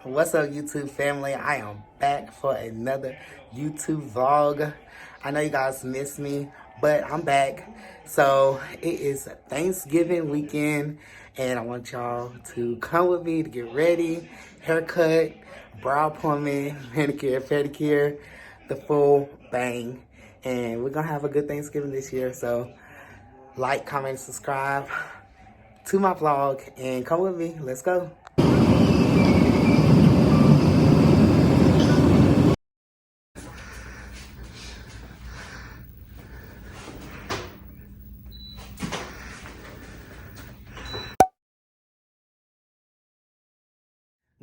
What's up, YouTube family? I am back for another YouTube vlog. I know you guys miss me, but I'm back. So it is Thanksgiving weekend, and I want y'all to come with me to get ready. Haircut, brow plumbing, manicure, pedicure, the full bang. And we're gonna have a good Thanksgiving this year. So like, comment, subscribe to my vlog, and come with me. Let's go.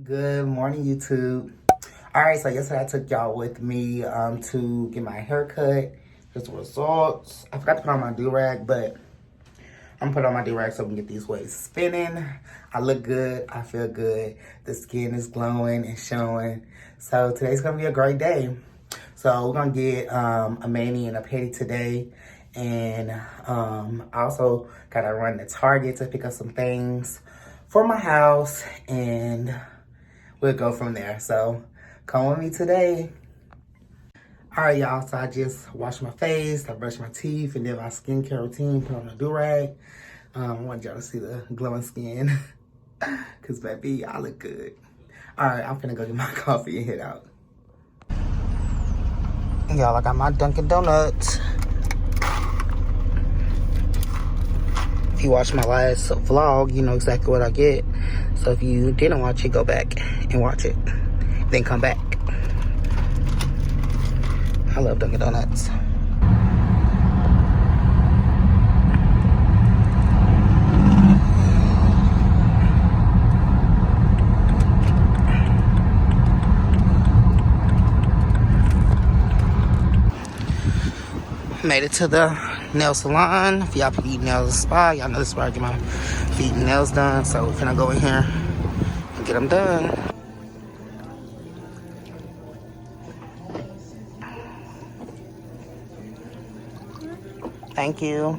Good morning, YouTube. All right, so yesterday I took y'all with me to get my hair cut. Just the results. I forgot to put on my do-rag, but I'm gonna put on my do-rag so we can get these waves spinning. I look good. I feel good. The skin is glowing and showing. So today's gonna be a great day. So we're gonna get a mani and a pedi today. And I also gotta run to Target to pick up some things for my house, and we'll go from there. So come with me today. All right, y'all, so I just washed my face, I brushed my teeth, and did my skincare routine, put on a do-rag. I want y'all to see the glowing skin, because baby, I look good. All right, I'm finna go get my coffee and head out. Y'all, I got my Dunkin' Donuts. If you watched my last vlog, you know exactly what I get. So if you didn't watch it, go back and watch it. Then come back. I love Dunkin' Donuts. Made it to the nail salon. If y'all eat nails at the spa, y'all know this is where I get my feet and nails done. So we're gonna go in here and get them done. Thank you.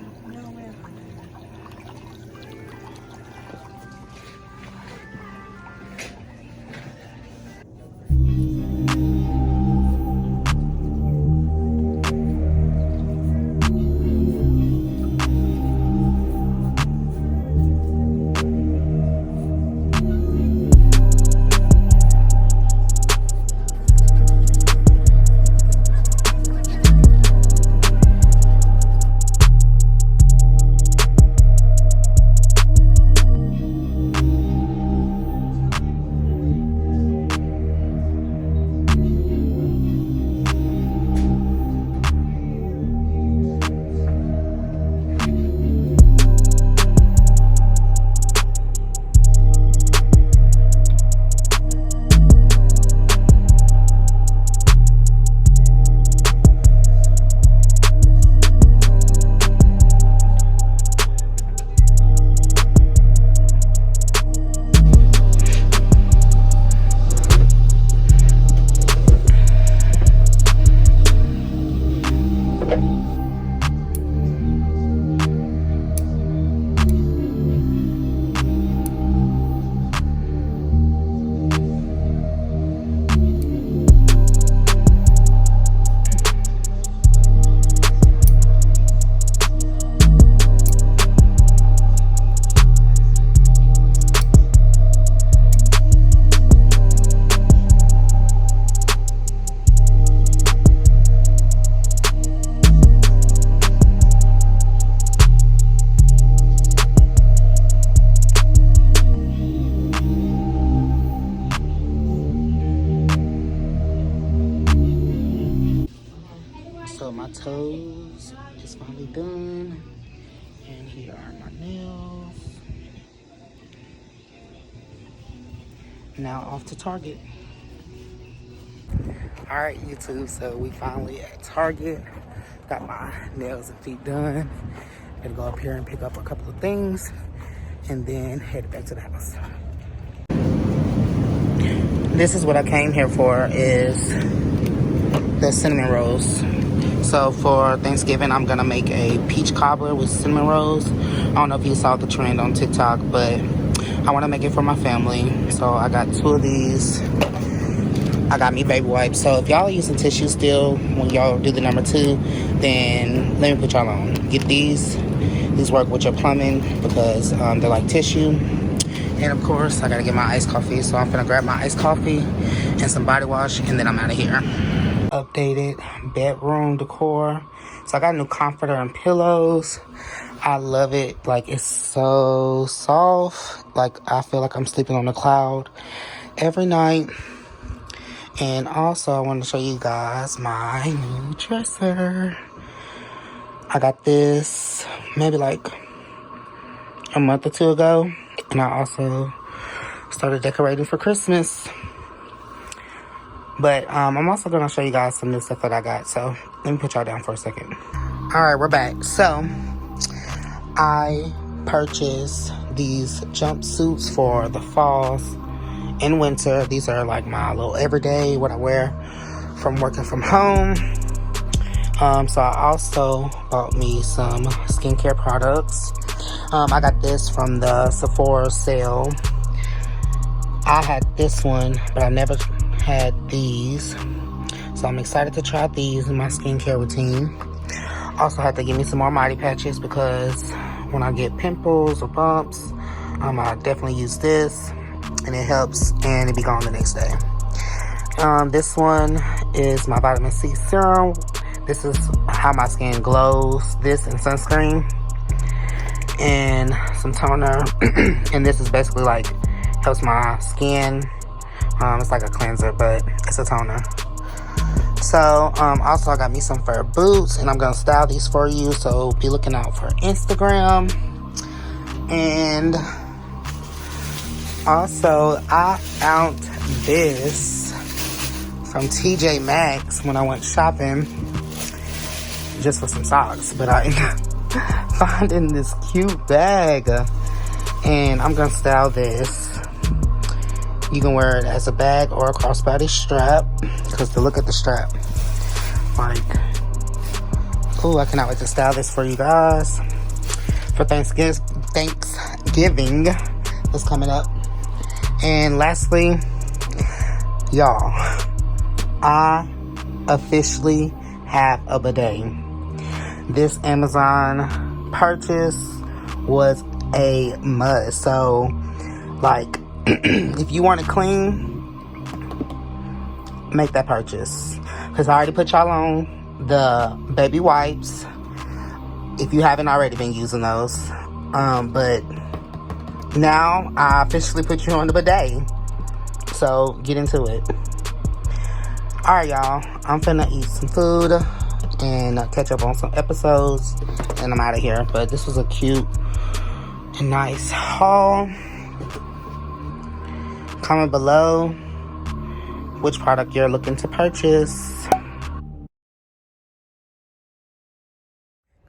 So my toes is finally done, and here are my nails. Now off to Target. All right, YouTube, so we finally at Target. Got my nails and feet done. Gonna go up here and pick up a couple of things, and then head back to the house. This is what I came here for, is the cinnamon rolls. So for Thanksgiving, I'm gonna make a peach cobbler with cinnamon rolls. I don't know if you saw the trend on TikTok, but I want to make it for my family. So I got 2 of these. I got me baby wipes. So if y'all are using tissue still when y'all do the number 2, then let me put y'all on. Get these. These work with your plumbing because they're like tissue. And of course, I gotta get my iced coffee. So I'm gonna grab my iced coffee and some body wash, and then I'm out of here. Updated bedroom decor. So I got a new comforter and pillows. I love it. Like, it's so soft. Like, I feel like I'm sleeping on a cloud every night. And also, I want to show you guys my new dresser. I got this maybe like a month or 2 ago. And I also started decorating for Christmas. But I'm also going to show you guys some new stuff that I got. So let me put y'all down for a second. Alright, we're back. So I purchased these jumpsuits for the falls and winter. These are like my little everyday, what I wear from working from home. So I also bought me some skincare products. I got this from the Sephora sale. I had this one, but I never had these. So I'm excited to try these in my skincare routine. Also had to give me some more Mighty Patches because when I get pimples or bumps, I definitely use this. And it helps, and it be gone the next day. This one is my vitamin C serum. This is how my skin glows. This and sunscreen. And some toner. And this is basically like, helps my skin. It's like a cleanser, but it's a toner. So, also I got me some fur boots, and I'm going to style these for you. So, be looking out for Instagram. And also, I found this from TJ Maxx when I went shopping just for some socks. But I found in this cute bag, and I'm going to style this. You can wear it as a bag or a crossbody strap, because to look at the strap, like, oh, I cannot wait to style this for you guys for Thanksgiving that's coming up. And lastly, y'all, I officially have a bidet. This Amazon purchase was a must. So, like, if you want it clean, make that purchase. Because I already put y'all on the baby wipes. If you haven't already been using those. But now I officially put you on the bidet. So get into it. Alright, y'all. I'm finna eat some food and catch up on some episodes. And I'm out of here. But this was a cute and nice haul. Comment below which product you're looking to purchase.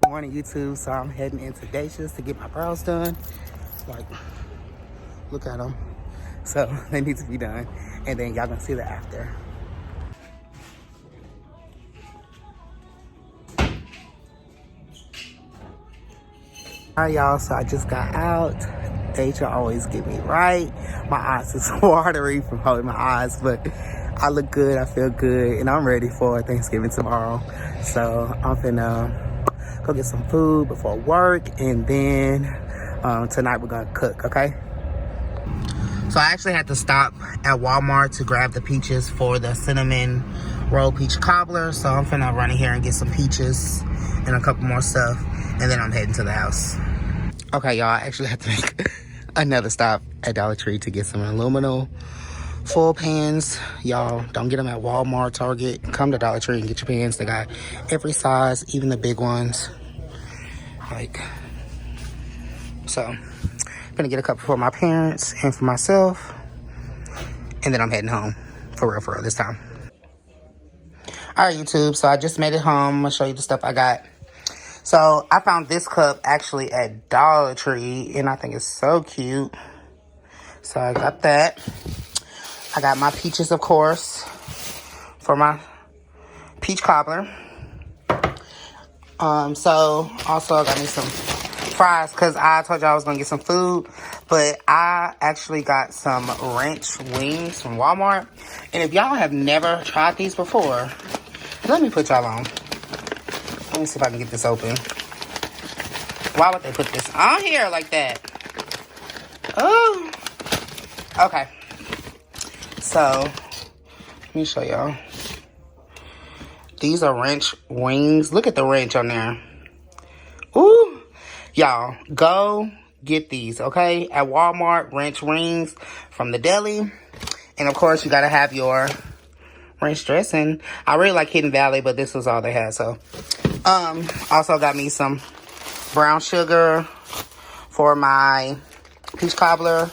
Good morning, YouTube. So I'm heading into Dacia's to get my brows done. Like, look at them. So they need to be done, and then y'all gonna see the after. Alright, y'all, so I just got out. Dacia always get me right. My eyes is watery from holding my eyes, but I look good, I feel good, and I'm ready for Thanksgiving tomorrow. So I'm finna go get some food before work, and then tonight we're gonna cook, okay? So I actually had to stop at Walmart to grab the peaches for the cinnamon roll peach cobbler. So I'm finna run in here and get some peaches and a couple more stuff, and then I'm heading to the house. Okay, y'all, I actually had to make another stop at Dollar Tree to get some aluminum foil pans. Y'all, don't get them at Walmart, Target. Come to Dollar Tree and get your pans. They got every size, even the big ones. Like, so I'm gonna get a couple for my parents and for myself, and then I'm heading home for real this time. All right, YouTube, so I just made it home. I'm gonna show you the stuff I got. So I found this cup actually at Dollar Tree, and I think it's so cute. So I got that. I got my peaches, of course, for my peach cobbler. So also I got me some fries because I told y'all I was going to get some food. But I actually got some ranch wings from Walmart. And if y'all have never tried these before, let me put y'all on. Let me see if I can get this open. Why would they put this on here like that? Oh. Okay. So, let me show y'all. These are ranch wings. Look at the ranch on there. Ooh. Y'all, go get these, okay? At Walmart, ranch wings from the deli. And, of course, you got to have your ranch dressing. I really like Hidden Valley, but this was all they had, so. Also got me some brown sugar for my peach cobbler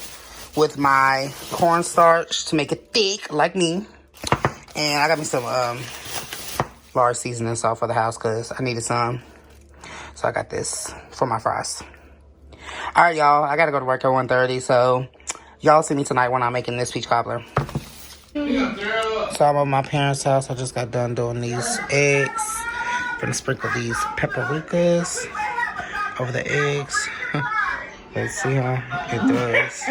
with my cornstarch to make it thick, like me. And I got me some large seasoning salt for the house because I needed some. So I got this for my fries. All right, y'all. I got to go to work at 1:30. So y'all see me tonight when I'm making this peach cobbler. So I'm at my parents' house. I just got done doing these eggs. I'm going to sprinkle these paprikas over the eggs. Let's see how it does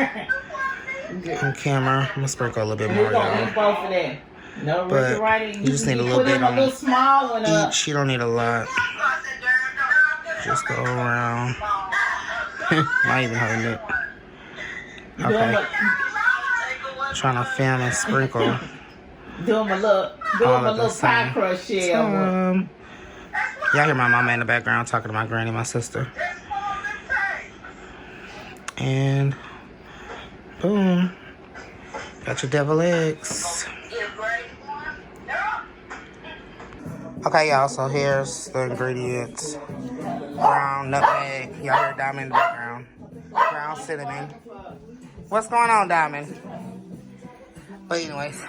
on camera. I'm going to sprinkle a little bit more, y'all. But you just need a little bit on each. You don't need a lot. Just go around. Not even holding it. Okay. Trying to film and sprinkle. Doing my little pie crust shell. Y'all hear my mama in the background talking to my granny, my sister. And boom. Got your devil eggs. Okay, y'all, so here's the ingredients. Brown nutmeg. Y'all hear Diamond in the background. Brown cinnamon. What's going on, Diamond? But anyways,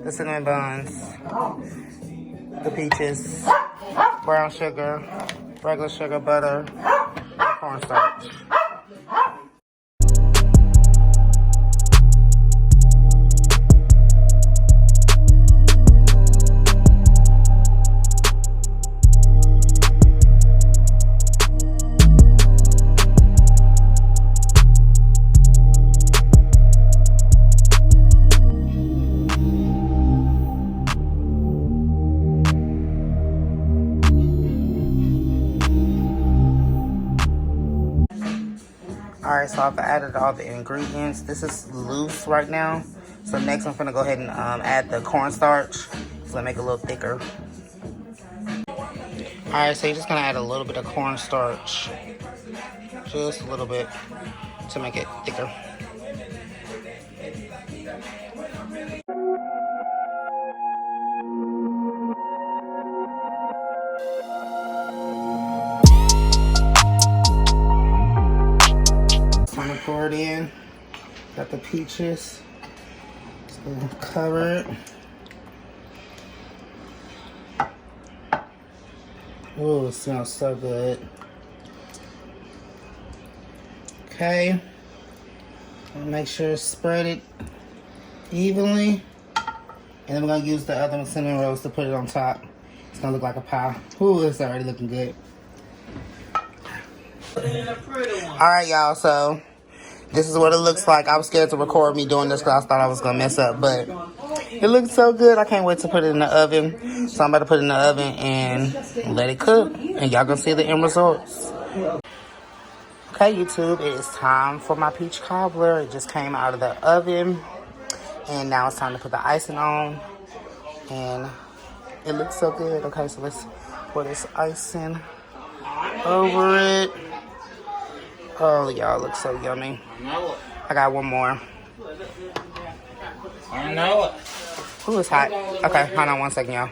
the cinnamon buns, the peaches, brown sugar, regular sugar, butter, and cornstarch. Alright, so I've added all the ingredients. This is loose right now. So next I'm going to go ahead and add the cornstarch. So make it a little thicker. Alright, so you're just going to add a little bit of cornstarch. Just a little bit to make it thicker. Pour it in. Got the peaches. Just gonna cover it. Oh, it smells so good. Okay. Make sure it's spread it evenly. And then we're gonna use the other cinnamon rolls to put it on top. It's gonna look like a pie. Ooh, it's already looking good. Alright, y'all, so this is what it looks like. I was scared to record me doing this because I thought I was going to mess up. But it looks so good. I can't wait to put it in the oven. So I'm about to put it in the oven and let it cook. And y'all going to see the end results. Okay, YouTube. It is time for my peach cobbler. It just came out of the oven. And now it's time to put the icing on. And it looks so good. Okay, so let's pour this icing over it. Oh, y'all, look so yummy. I got one more. I know it. Ooh, it's hot. Okay, hold on one second, y'all.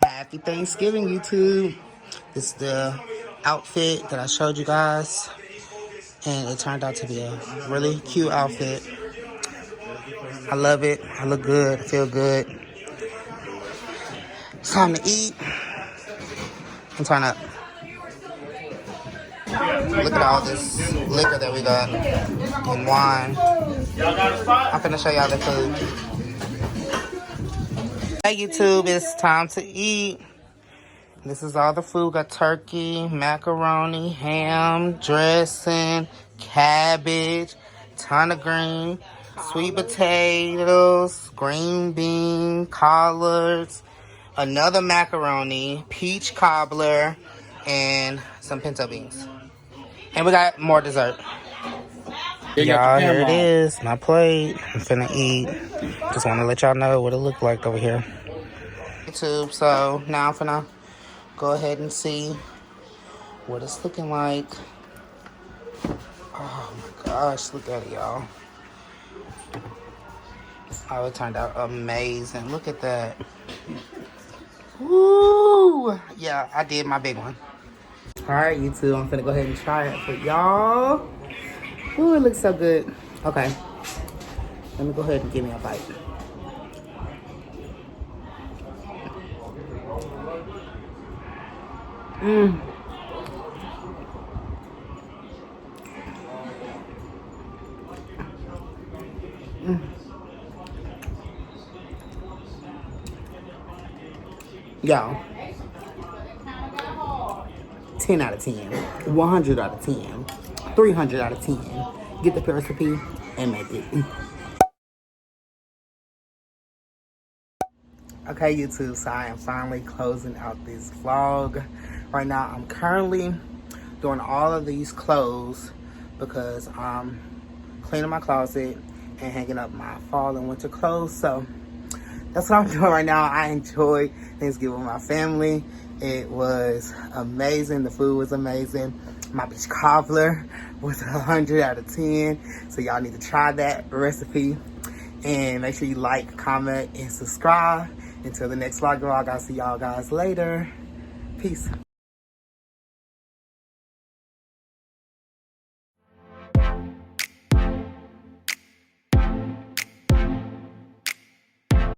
Happy Thanksgiving, YouTube. This is the outfit that I showed you guys. And it turned out to be a really cute outfit. I love it. I look good. I feel good. It's time to eat. And turn up. Look at all this liquor that we got and wine. I'm finna show y'all the food. Hey YouTube, it's time to eat. This is all the food. Got turkey, macaroni, ham, dressing, cabbage, ton of green, sweet potatoes, green bean, collards, another macaroni, peach cobbler, and some pinto beans. And we got more dessert. Y'all, here it is. My plate. I'm finna eat. Just want to let y'all know what it looked like over here. YouTube. So now I'm finna go ahead and see what it's looking like. Oh my gosh, look at it, y'all. Oh, it turned out amazing. Look at that. Woo! Yeah, I did my big one. Alright, YouTube, I'm finna go ahead and try it for y'all. Ooh, it looks so good. Okay. Let me go ahead and give me a bite. Mmm. Y'all, 10 out of 10, 100 out of 10, 300 out of 10. Get the recipe and make it. Okay, YouTube, so I am finally closing out this vlog. Right now, I'm currently doing all of these clothes because I'm cleaning my closet and hanging up my fall and winter clothes. So that's what I'm doing right now. I enjoyed Thanksgiving with my family. It was amazing. The food was amazing. My beach cobbler was 100 out of 10. So y'all need to try that recipe. And make sure you like, comment, and subscribe. Until the next vlog, I'll see y'all guys later. Peace.